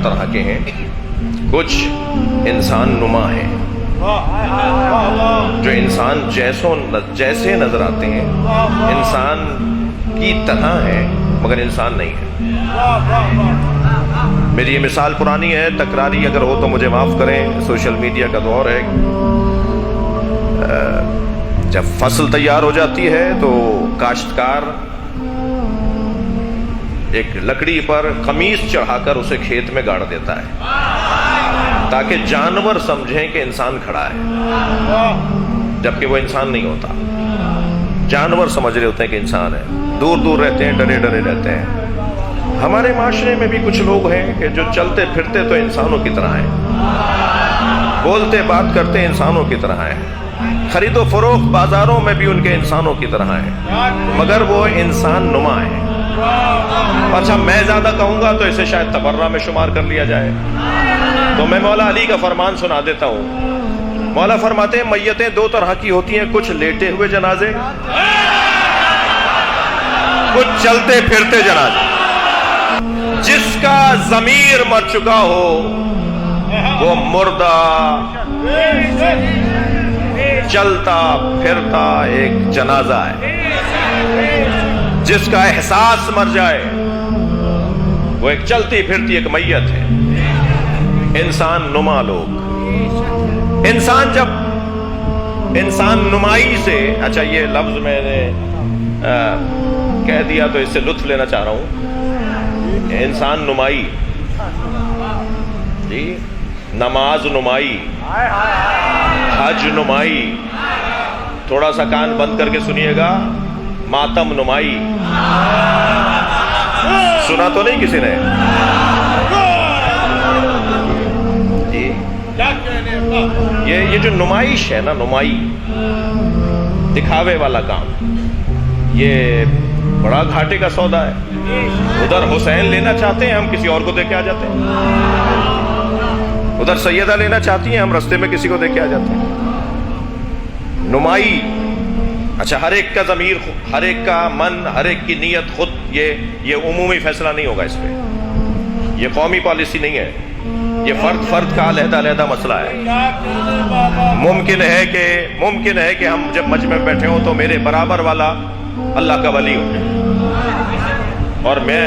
طرح کے ہیں، کچھ انسان نما ہیں جو انسان جیسے نظر آتے ہیں، انسان کی طرح ہیں مگر انسان نہیں ہے۔ میری یہ مثال پرانی ہے، تکراری اگر ہو تو مجھے معاف کریں، سوشل میڈیا کا دور ہے۔ جب فصل تیار ہو جاتی ہے تو کاشتکار ایک لکڑی پر قمیص چڑھا کر اسے کھیت میں گاڑ دیتا ہے تاکہ جانور سمجھیں کہ انسان کھڑا ہے، جبکہ وہ انسان نہیں ہوتا۔ جانور سمجھ رہے ہوتے ہیں کہ انسان ہے، دور دور رہتے ہیں، ڈرے ڈرے رہتے ہیں۔ ہمارے معاشرے میں بھی کچھ لوگ ہیں کہ جو چلتے پھرتے تو انسانوں کی طرح ہیں، بولتے بات کرتے انسانوں کی طرح ہیں، خرید و فروخت بازاروں میں بھی ان کے انسانوں کی طرح ہیں، مگر وہ انسان نما ہیں۔ اچھا، میں زیادہ کہوں گا تو اسے شاید تبرہ میں شمار کر لیا جائے، تو میں مولا علی کا فرمان سنا دیتا ہوں۔ مولا فرماتے ہیں میتیں دو طرح کی ہوتی ہیں، کچھ لیٹے ہوئے جنازے، کچھ چلتے پھرتے جنازے۔ جس کا ضمیر مر چکا ہو وہ مردہ چلتا پھرتا ایک جنازہ ہے، جس کا احساس مر جائے وہ ایک چلتی پھرتی ایک میت ہے۔ انسان نما لوگ، انسان جب انسان نمائی سے، اچھا یہ لفظ میں نے کہہ دیا تو اس سے لطف لینا چاہ رہا ہوں۔ انسان نمائی، جی، نماز نمائی، حج نمائی، تھوڑا سا کان بند کر کے سنیے گا، ماتم نمائی، سنا تو نہیں کسی نے؟ جی، یہ جو نمائش ہے نا، نمائی، دکھاوے والا کام، یہ بڑا گھاٹے کا سودا ہے۔ ادھر حسین لینا چاہتے ہیں، ہم کسی اور کو دے کے آ جاتے ہیں، ادھر سیدہ لینا چاہتی ہیں، ہم رستے میں کسی کو دے کے آ جاتے ہیں۔ نمائی، اچھا، ہر ایک کا ضمیر، ہر ایک کا من، ہر ایک کی نیت خود، یہ عمومی فیصلہ نہیں ہوگا، اس پہ یہ قومی پالیسی نہیں ہے، یہ فرد کا علیحدہ علیحدہ مسئلہ ہے۔ ممکن ہے کہ ہم جب مجمع میں بیٹھے ہوں تو میرے برابر والا اللہ کا ولی ہو اور میں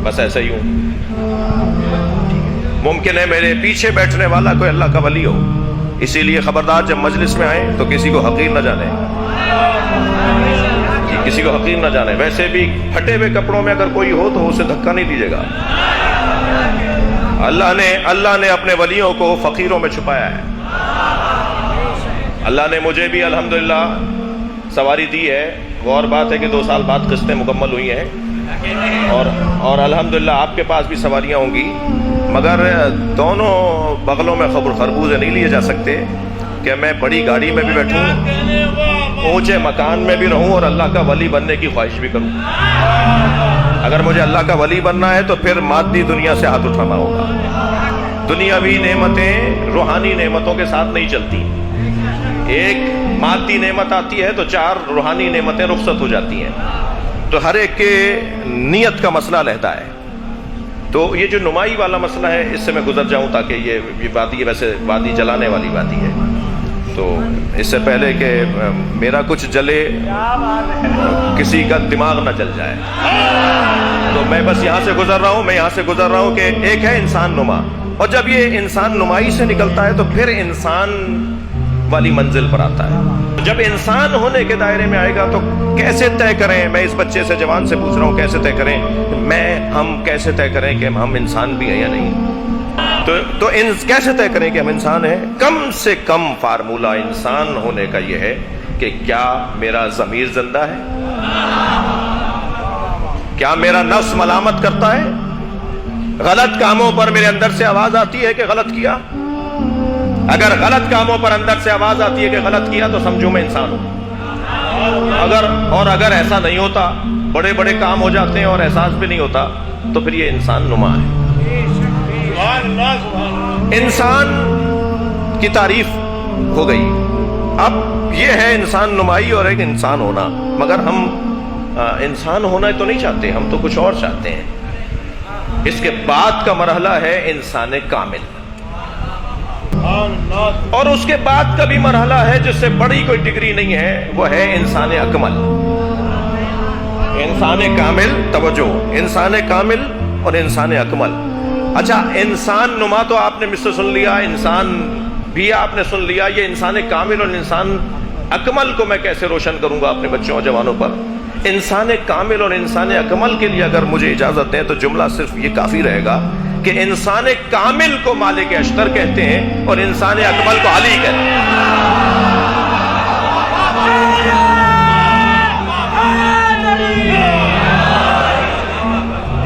بس ایسا ہی ہوں۔ ممکن ہے میرے پیچھے بیٹھنے والا کوئی اللہ کا ولی ہو۔ اسی لیے خبردار، جب مجلس میں آئیں تو کسی کو حقیر نہ جانے، کسی کو حقیر نہ جانے۔ ویسے بھی پھٹے ہوئے کپڑوں میں اگر کوئی ہو تو اسے دھکا نہیں دیجیے گا۔ اللہ نے اپنے ولیوں کو فقیروں میں چھپایا ہے۔ اللہ نے مجھے بھی الحمدللہ سواری دی ہے، وہ اور بات ہے کہ 2 سال بعد قسطیں مکمل ہوئی ہیں، اور الحمدللہ آپ کے پاس بھی سواریاں ہوں گی، مگر دونوں بغلوں میں خربوزے نہیں لیے جا سکتے کہ میں بڑی گاڑی میں بھی بیٹھوں، اونچے مکان میں بھی رہوں اور اللہ کا ولی بننے کی خواہش بھی کروں۔ اگر مجھے اللہ کا ولی بننا ہے تو پھر مادی دنیا سے ہاتھ اٹھانا ہوگا۔ دنیاوی نعمتیں روحانی نعمتوں کے ساتھ نہیں چلتی، ایک مادی نعمت آتی ہے تو 4 روحانی نعمتیں رخصت ہو جاتی ہیں، تو ہر ایک کے نیت کا مسئلہ علیحدہ ہے۔ تو یہ جو نمائی والا مسئلہ ہے، اس سے میں گزر جاؤں تاکہ یہ وادی، ویسے وادی جلانے والی وادی ہے، تو اس سے پہلے کہ میرا کچھ جلے، کسی کا دماغ نہ جل جائے، تو میں بس یہاں سے گزر رہا ہوں کہ ایک ہے انسان نما، اور جب یہ انسان نمائی سے نکلتا ہے تو پھر انسان والی منزل پر آتا ہے۔ جب انسان ہونے کے دائرے میں آئے گا تو کیسے طے کریں، میں اس بچے سے، جوان سے پوچھ رہا ہوں، کیسے طے کریں، ہم کیسے طے کریں کہ ہم انسان بھی ہیں یا نہیں؟ تو کیسے طے کریں کہ ہم انسان ہیں؟ کم سے کم فارمولہ انسان ہونے کا یہ ہے کہ کیا میرا ضمیر زندہ ہے؟ کیا میرا نفس ملامت کرتا ہے؟ غلط کاموں پر میرے اندر سے آواز آتی ہے کہ غلط کیا؟ اگر غلط کاموں پر اندر سے آواز آتی ہے کہ غلط کیا تو سمجھو میں انسان ہوں۔ اگر ایسا نہیں ہوتا، بڑے بڑے کام ہو جاتے ہیں اور احساس بھی نہیں ہوتا، تو پھر یہ انسان نما ہے۔ انسان کی تعریف ہو گئی، اب یہ ہے انسان نمائی اور ایک انسان ہونا، مگر ہم انسان ہونا تو نہیں چاہتے، ہم تو کچھ اور چاہتے ہیں۔ اس کے بعد کا مرحلہ ہے انسان کامل، اور اس کے بعد کا بھی مرحلہ ہے جس سے بڑی کوئی ڈگری نہیں ہے، وہ ہے انسان اکمل۔ انسان کامل، توجہ، انسان کامل اور انسان اکمل۔ اچھا، انسان نما تو آپ نے مجھ سے سن لیا، انسان بھی آپ نے سن لیا، یہ انسان کامل اور انسان اکمل کو میں کیسے روشن کروں گا اپنے بچوں اور جوانوں پر؟ انسان کامل اور انسان اکمل کے لیے اگر مجھے اجازت دیں تو جملہ صرف یہ کافی رہے گا کہ انسان کامل کو مالک اشتر کہتے ہیں اور انسان اکمل کو علی کہتے ہیں۔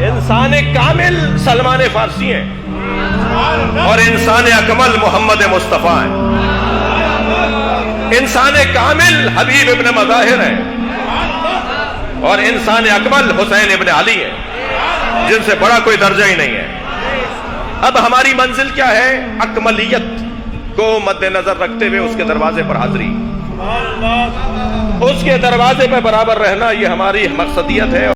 انسان کامل سلمان فارسی ہیں اور انسان اکمل محمد مصطفیٰ ہیں۔ انسان کامل حبیب ابن مظاہر ہیں اور انسان اکمل حسین ابن علی ہے، جن سے بڑا کوئی درجہ ہی نہیں ہے۔ اب ہماری منزل کیا ہے؟ اکملیت کو مد نظر رکھتے ہوئے اس کے دروازے پر حاضری، اس کے دروازے پہ برابر رہنا، یہ ہماری مقصدیت ہے۔